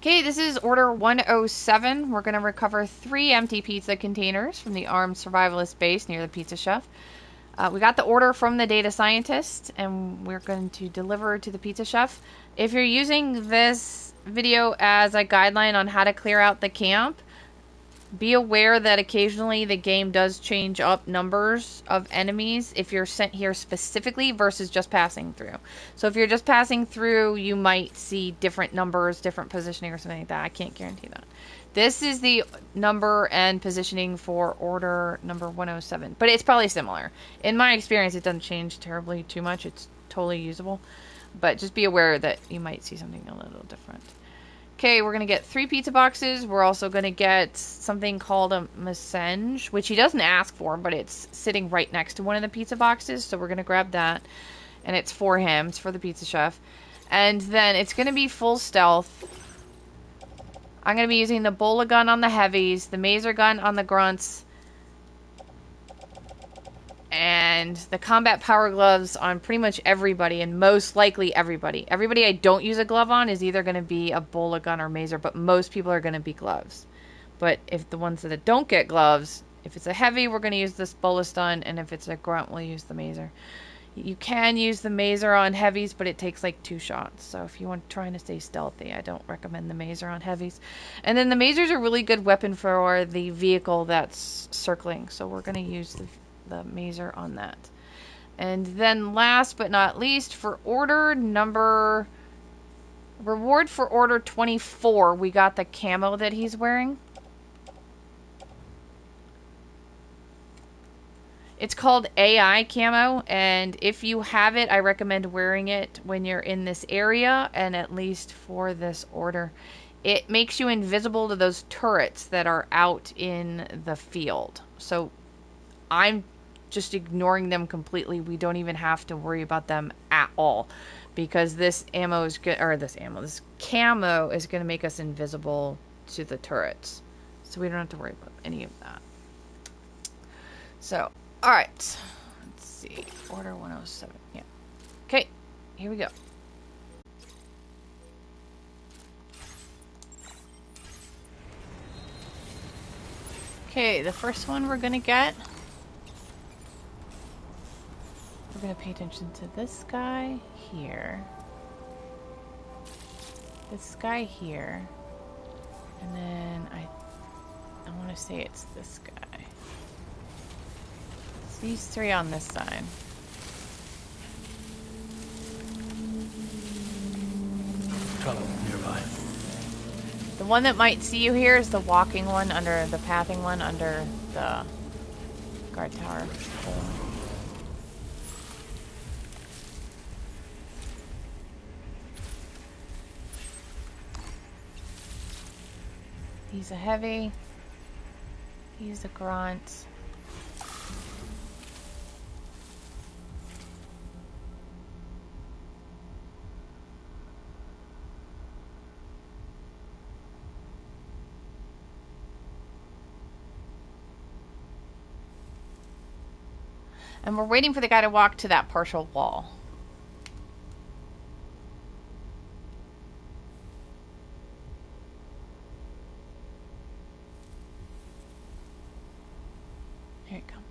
Okay, this is order 107. We're going to recover 3 empty pizza containers from the armed survivalist base near the pizza chef. We got the order from the data scientist, and we're going to deliver to the pizza chef. If you're using this video as a guideline on how to clear out the camp, be aware that occasionally the game does change up numbers of enemies if you're sent here specifically versus just passing through. So if you're just passing through, you might see different numbers, different positioning or something like that. I can't guarantee that. This is the number and positioning for order number 107, but it's probably similar. In my experience, it doesn't change terribly too much. It's totally usable, but just be aware that you might see something a little different. Okay, we're going to get 3 pizza boxes. We're also going to get something called a Misanga, which he doesn't ask for, but it's sitting right next to one of the pizza boxes. So we're going to grab that. And it's for him. It's for the pizza chef. And then it's going to be full stealth. I'm going to be using the bola gun on the heavies, the maser gun on the grunts, and the combat power gloves on pretty much everybody, and most likely everybody. Everybody I don't use a glove on is either going to be a bola gun or maser, but most people are going to be gloves. But if the ones that don't get gloves, if it's a heavy, we're going to use this bola stun, and if it's a grunt, we'll use the maser. You can use the maser on heavies, but it takes like 2 shots. So if you want trying to stay stealthy, I don't recommend the maser on heavies. And then the maser's a really good weapon for the vehicle that's circling. So we're going to use the maser on that. And then last but not least, for reward for order 24, we got the camo that he's wearing. It's called AI camo, and if you have it, I recommend wearing it when you're in this area, and at least for this order. It makes you invisible to those turrets that are out in the field. So I'm just ignoring them completely. We don't even have to worry about them at all, because this camo is going to make us invisible to the turrets. So we don't have to worry about any of that. So, alright. Let's see. Order 107. Yeah. Okay. Here we go. Okay, the first one we're going to get. We're going to pay attention to this guy here. This guy here. And then I want to say it's this guy. It's these 3 on this side. Tunnel nearby. The one that might see you here is the walking one under the pathing one under the guard tower. He's a heavy. He's a grunt. And we're waiting for the guy to walk to that partial wall. Here it comes.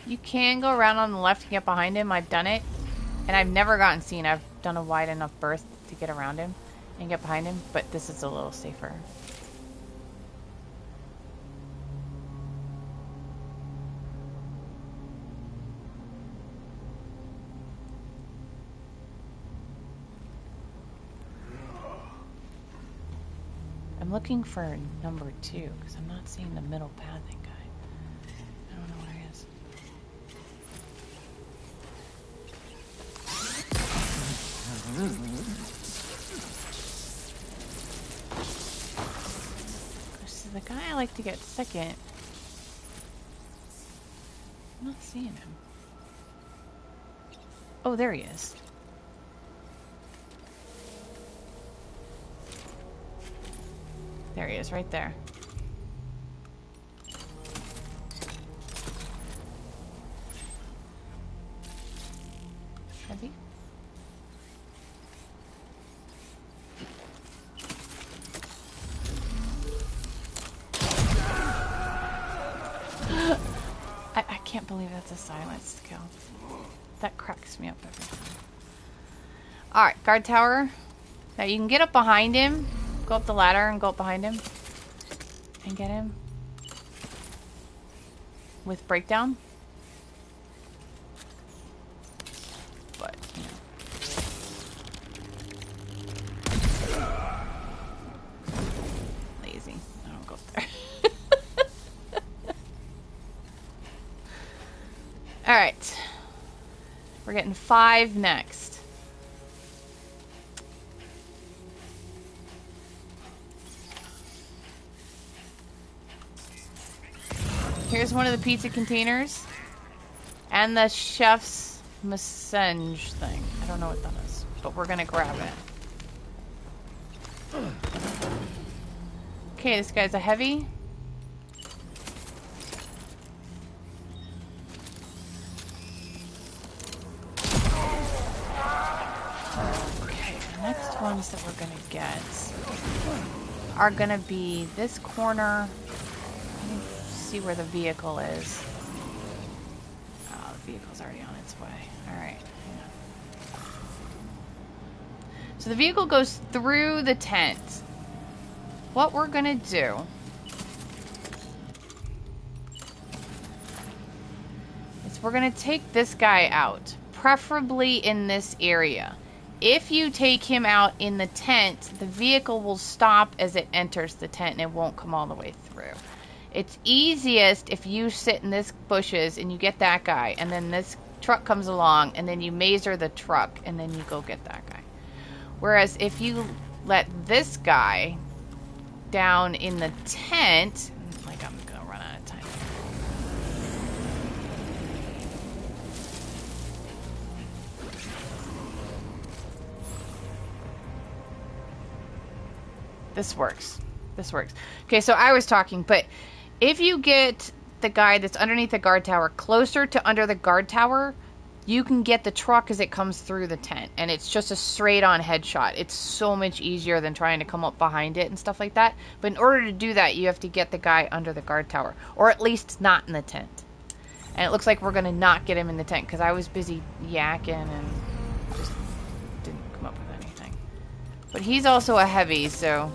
You can go around on the left and get behind him. I've done it. And I've never gotten seen. I've done a wide enough berth to get around him and get behind him. But this is a little safer. I'm looking for number 2 because I'm not seeing the middle pathing guy. I don't know where he is. This is the guy I like to get second. I'm not seeing him. Oh, there he is. There he is, right there. Heavy? I can't believe that's a silenced kill. That cracks me up every time. Alright, guard tower. Now you can get up behind him. Go up the ladder and go up behind him. And get him. With breakdown. But, you know. Lazy. I don't go up there. Alright. We're getting 5 next. Here's one of the pizza containers. And the chef's Misanga thing. I don't know what that is, but we're gonna grab it. Okay, this guy's a heavy. Okay, the next ones that we're gonna get are gonna be this corner. See where the vehicle is. Oh, the vehicle's already on its way. Alright. So the vehicle goes through the tent. What we're gonna do is we're gonna take this guy out, preferably in this area. If you take him out in the tent, the vehicle will stop as it enters the tent and it won't come all the way through. It's easiest if you sit in this bushes and you get that guy, and then this truck comes along, and then you maser the truck, and then you go get that guy. Whereas if you let this guy down in the tent, like I'm gonna run out of time here. This works. This works. Okay, so I was talking, but if you get the guy that's underneath the guard tower closer to under the guard tower, you can get the truck as it comes through the tent. And it's just a straight on headshot. It's so much easier than trying to come up behind it and stuff like that. But in order to do that, you have to get the guy under the guard tower. Or at least not in the tent. And it looks like we're going to not get him in the tent because I was busy yakking and just didn't come up with anything. But he's also a heavy, so...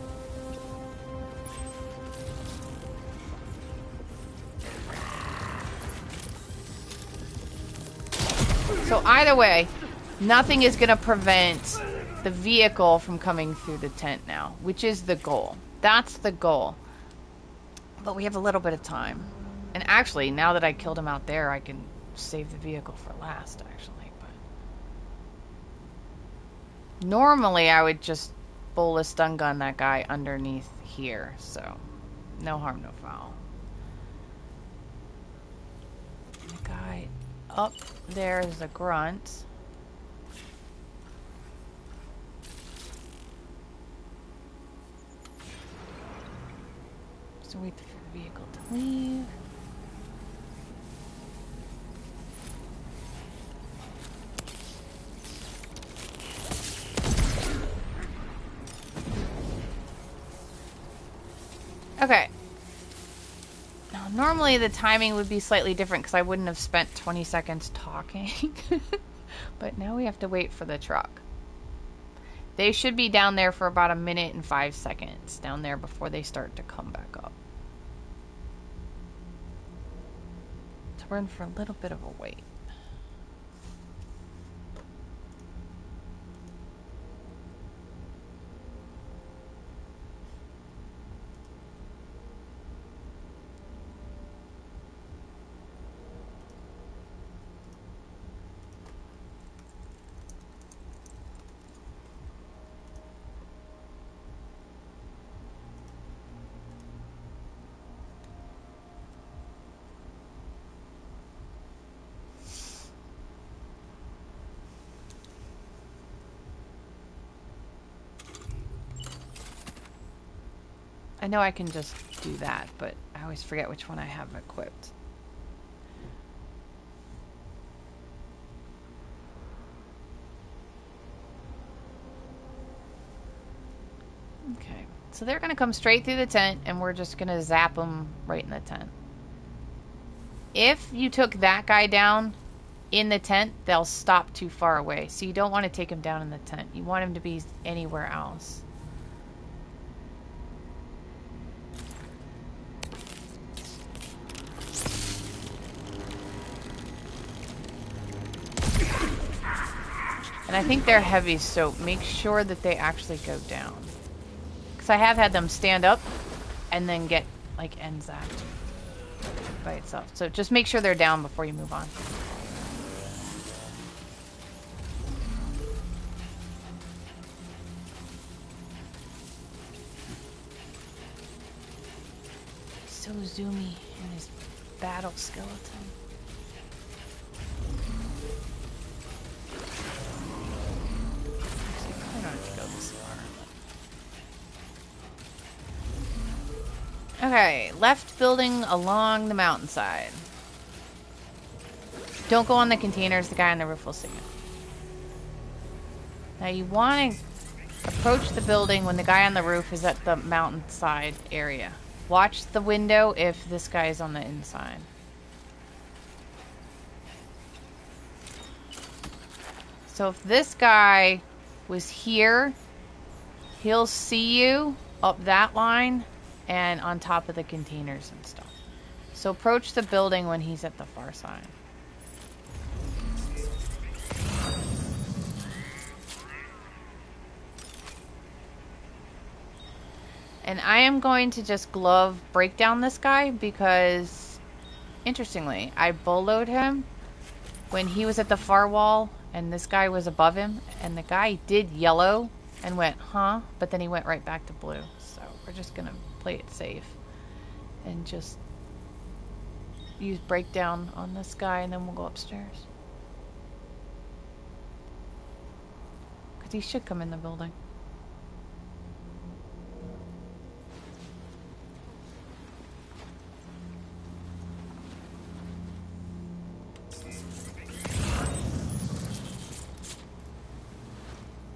So either way, nothing is going to prevent the vehicle from coming through the tent now, which is the goal. That's the goal. But we have a little bit of time. And actually, now that I killed him out there, I can save the vehicle for last, actually. But normally, I would just bowl a stun gun that guy underneath here. So, no harm, no foul. The guy up there is a grunt. So wait for the vehicle to leave. Okay. Now, normally the timing would be slightly different because I wouldn't have spent 20 seconds talking. But now we have to wait for the truck. They should be down there for about 1 minute and 5 seconds down there before they start to come back up. So we're in for a little bit of a wait. I know I can just do that, but I always forget which one I have equipped. Okay, so they're going to come straight through the tent, and we're just going to zap them right in the tent. If you took that guy down in the tent, they'll stop too far away. So you don't want to take him down in the tent. You want him to be anywhere else. And I think they're heavy, so make sure that they actually go down. Because I have had them stand up and then get, like, end zapped by itself. So just make sure they're down before you move on. So zoomy in his battle skeleton. Actually, probably don't have to go this far. Okay, left building along the mountainside. Don't go on the containers, the guy on the roof will see you. Now you want to approach the building when the guy on the roof is at the mountainside area. Watch the window if this guy is on the inside. So if this guy was here, he'll see you up that line and on top of the containers and stuff. So approach the building when he's at the far side. And I am going to just glove break down this guy because, interestingly, I bullowed him when he was at the far wall and this guy was above him. And the guy did yellow and went, huh? But then he went right back to blue. So we're just going to play it safe and just use breakdown on this guy and then we'll go upstairs. Because he should come in the building.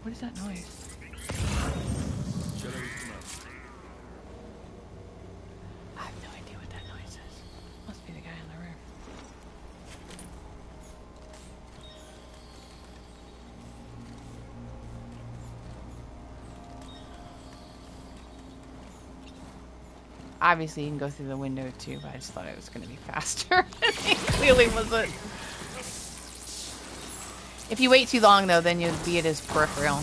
What is that noise? I have no idea what that noise is. Must be the guy on the roof. Obviously, you can go through the window too, but I just thought it was going to be faster. It clearly wasn't. If you wait too long, though, then you'll be at his peripheral.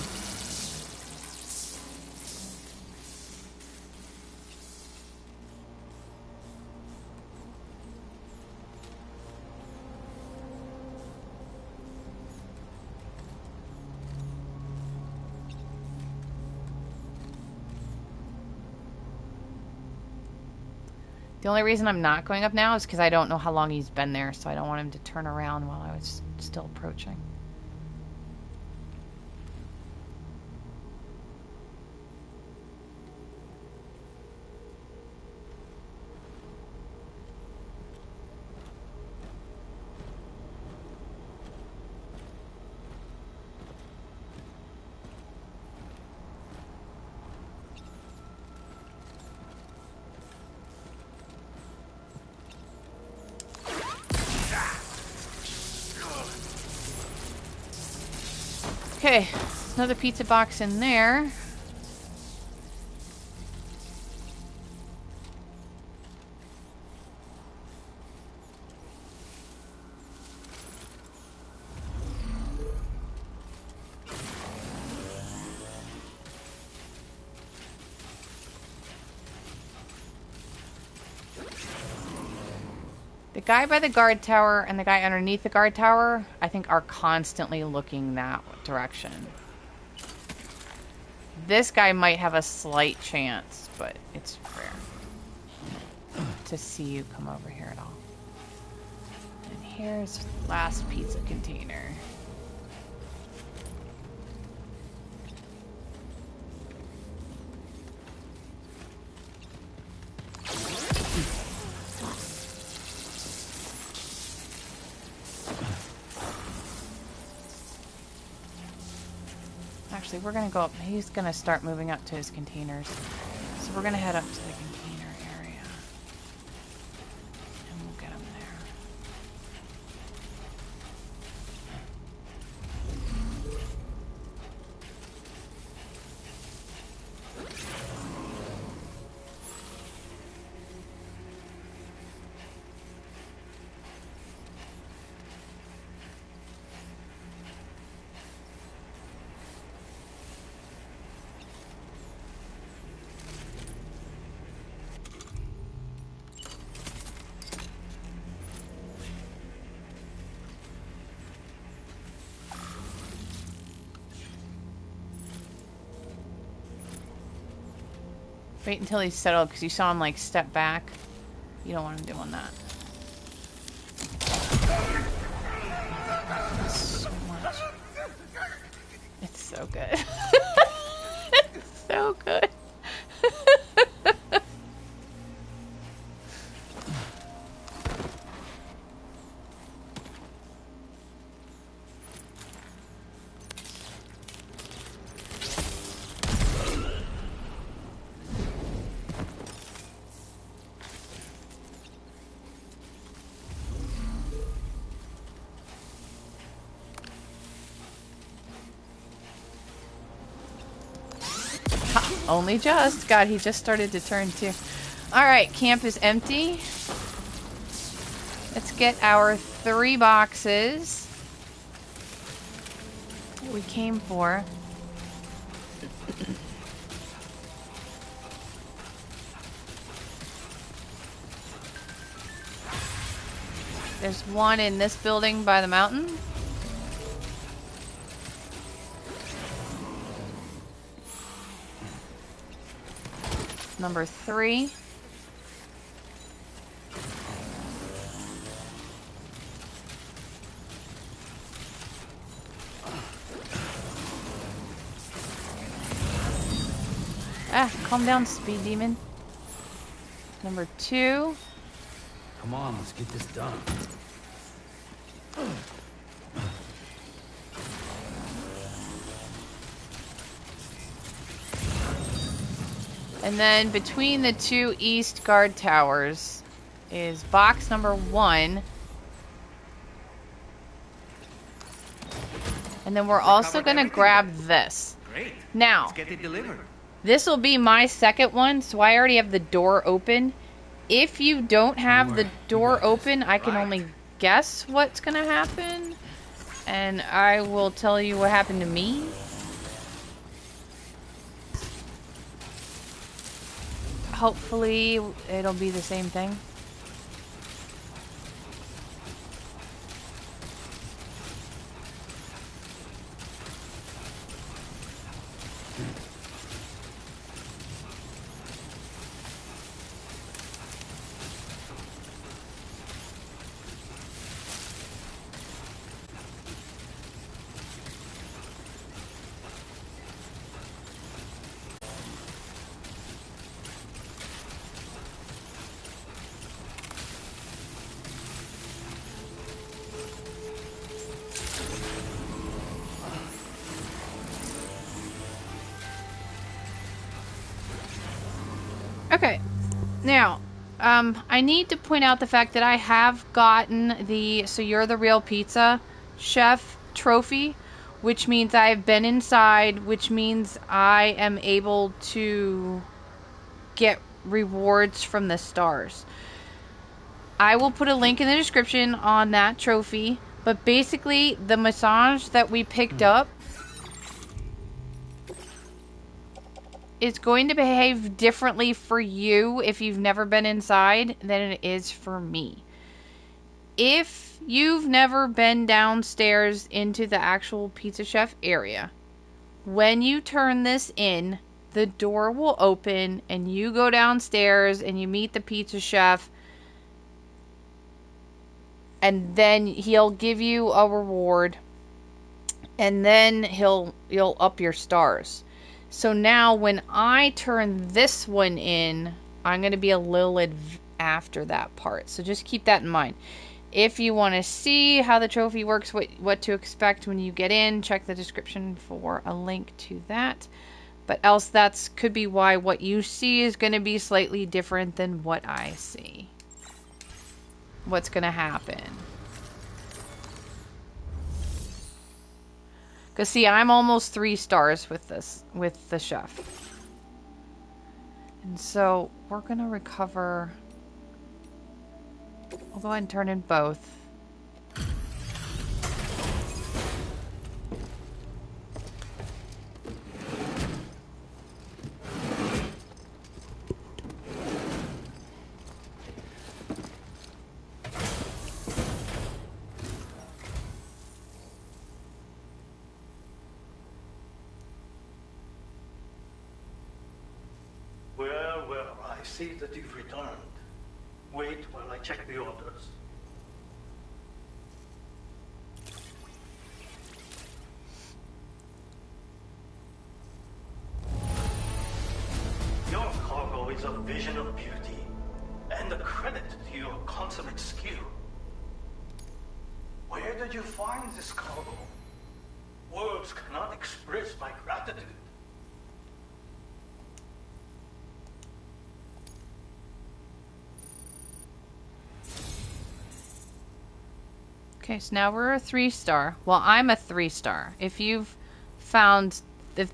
The only reason I'm not going up now is because I don't know how long he's been there, so I don't want him to turn around while I was still approaching. Okay, another pizza box in there. The guy by the guard tower and the guy underneath the guard tower, I think, are constantly looking that direction. This guy might have a slight chance, but it's rare to see you come over here at all. And here's the last pizza container. Actually, we're going to go up. He's going to start moving up to his containers. So we're going to head up to the container area. And we'll get him there. Wait until he's settled, because you saw him, like, step back. You don't want him doing that. So much. It's so good. It's so good. Only just. God, he just started to turn too. Alright, camp is empty. Let's get our 3 boxes we came for. There's one in this building by the mountain. Number 3. Ah, calm down, speed demon. Number 2. Come on, let's get this done. And then between the 2 east guard towers is box number 1. And then we're also going to grab this. Great. Now, Let's get it delivered. this will be my second one, so I already have the door open. If you don't have the door open, I can only guess what's going to happen. And I will tell you what happened to me. Hopefully, it'll be the same thing. Okay, now, I need to point out the fact that I have gotten the So You're the Real Pizza Chef trophy, which means I've been inside, which means I am able to get rewards from the stars. I will put a link in the description on that trophy, but basically the massage that we picked up is going to behave differently for you if you've never been inside than it is for me. If you've never been downstairs into the actual Pizza Chef area, when you turn this in, the door will open and you go downstairs and you meet the Pizza Chef, and then he'll give you a reward, and then you'll up your stars. So now when I turn this one in, I'm going to be a little after that part. So just keep that in mind. If you want to see how the trophy works, what to expect when you get in, check the description for a link to that. But else that's could be why what you see is going to be slightly different than what I see. What's going to happen. Because see, I'm almost 3 stars with this, with the chef. And so we're going to recover. I'll go ahead and turn in both. Well, I see that you've returned. Wait while I check the orders. Your cargo is a vision of beauty, and a credit to your consummate skill. Where did you find this cargo? Words cannot express my gratitude. Okay, so now we're a 3-star. Well, I'm a 3-star. If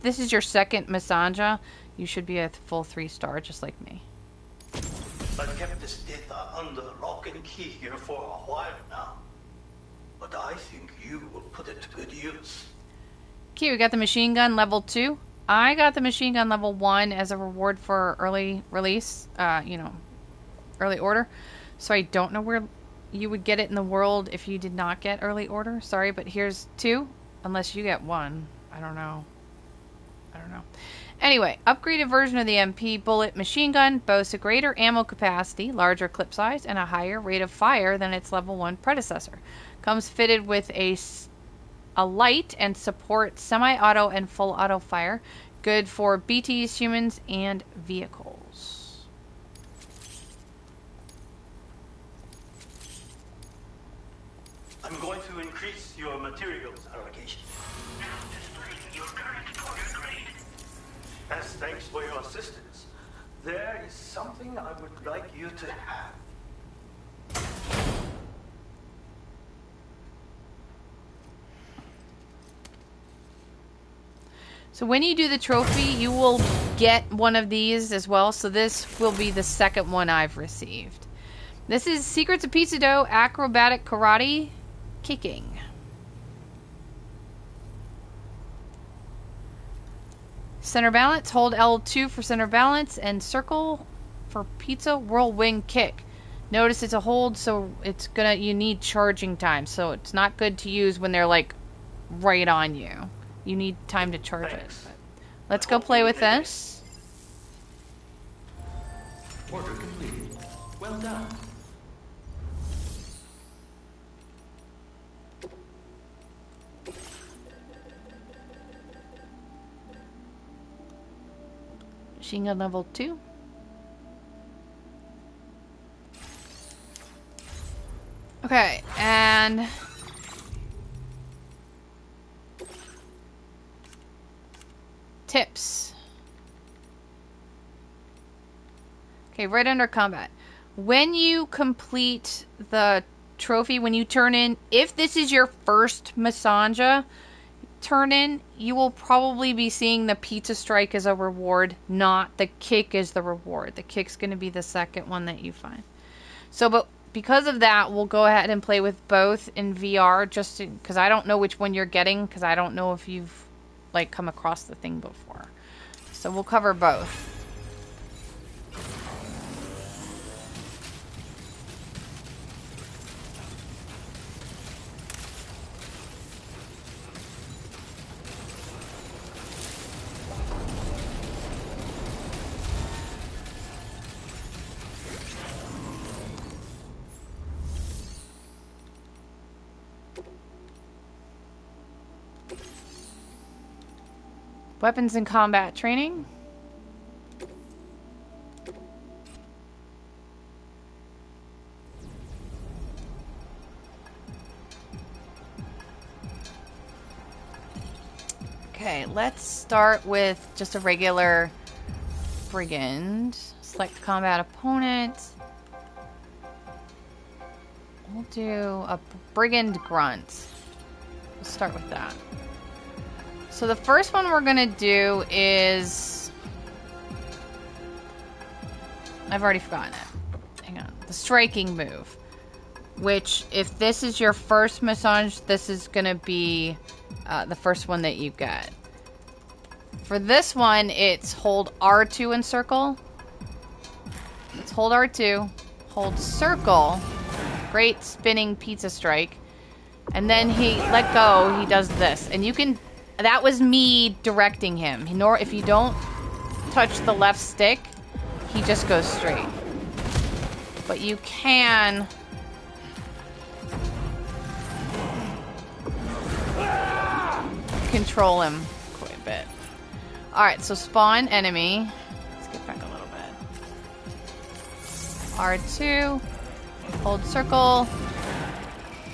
this is your second Misanga, you should be a full 3-star, just like me. I've kept this data under lock and key here for a while now. But I think you will put it to good use. Okay, we got the machine gun level 2. I got the machine gun level 1 as a reward for early release, early order. So I don't know where you would get it in the world if you did not get early order. Sorry, but here's 2. Unless you get 1. I don't know. Anyway, upgraded version of the MP bullet machine gun boasts a greater ammo capacity, larger clip size, and a higher rate of fire than its level 1 predecessor. Comes fitted with a light and supports semi-auto and full auto fire. Good for BTs, humans, and vehicles. I'm going to increase your materials allocation. Now displaying your current order grade. As thanks for your assistance, there is something I would like you to have. So when you do the trophy, you will get one of these as well. So this will be the second one I've received. This is Secrets of Pizza Dough Acrobatic Karate Kicking. Center balance. Hold L2 for center balance and circle for pizza whirlwind kick. Notice it's a hold, so you need charging time. So it's not good to use when they're like right on you. You need time to charge it. But let's go play with this. Order complete. Well done. Machine gun level 2. Okay, and tips. Okay, right under combat. When you complete the trophy, when you turn in, if this is your first Misanga turn in, you will probably be seeing the pizza strike as a reward, not the kick as the reward. The kick's going to be the second one that you find. So, but because of that, we'll go ahead and play with both in VR, just because I don't know which one you're getting, because I don't know if you've like come across the thing before. So we'll cover both. Weapons and combat training. let's start with just a regular brigand. Select combat opponent. We'll do a brigand grunt. We'll start with that. So the first one we're gonna do is... I've already forgotten it. Hang on. The striking move. Which, if this is your first Misanga, this is gonna be the first one that you get. For this one, it's hold R2 and circle. Let's hold R2. Hold circle. Great spinning pizza strike. And then he let go, he does this. And you can... That was me directing him. If you don't touch the left stick, he just goes straight. But you can... control him quite a bit. Alright, so spawn enemy. Let's get back a little bit. R2. Hold circle.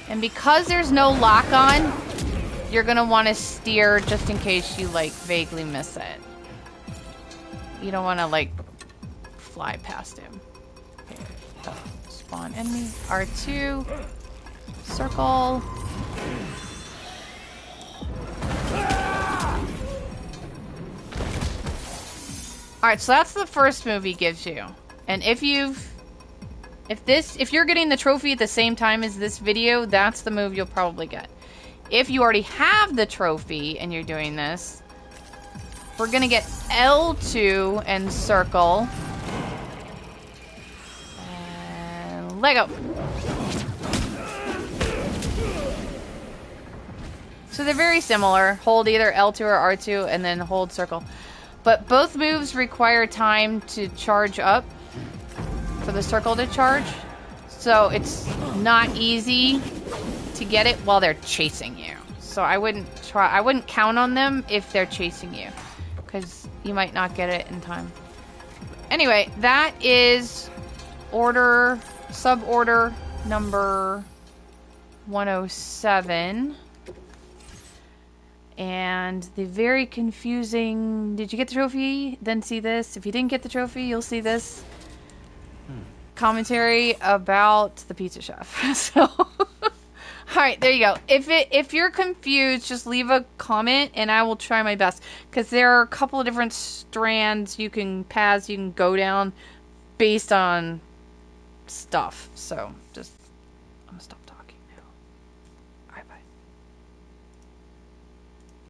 And because there's no lock on, you're going to want to steer just in case you, like, vaguely miss it. You don't want to, like, fly past him. Okay. Spawn enemy. R2. Circle. Alright, so that's the first move he gives you. And if you're getting the trophy at the same time as this video, that's the move you'll probably get. If you already have the trophy and you're doing this, we're gonna get L2 and circle. And Lego. So they're very similar. Hold either L2 or R2 and then hold circle. But both moves require time to charge up for the circle to charge. So it's not easy to get it while they're chasing you. So I wouldn't count on them if they're chasing you, because you might not get it in time. Anyway, that is suborder number 107. And the very confusing... Did you get the trophy? Then see this. If you didn't get the trophy, you'll see this commentary about the pizza chef. So, alright, there you go. If you're confused, just leave a comment and I will try my best. Because there are a couple of different strands paths you can go down based on stuff. So, I'm gonna stop.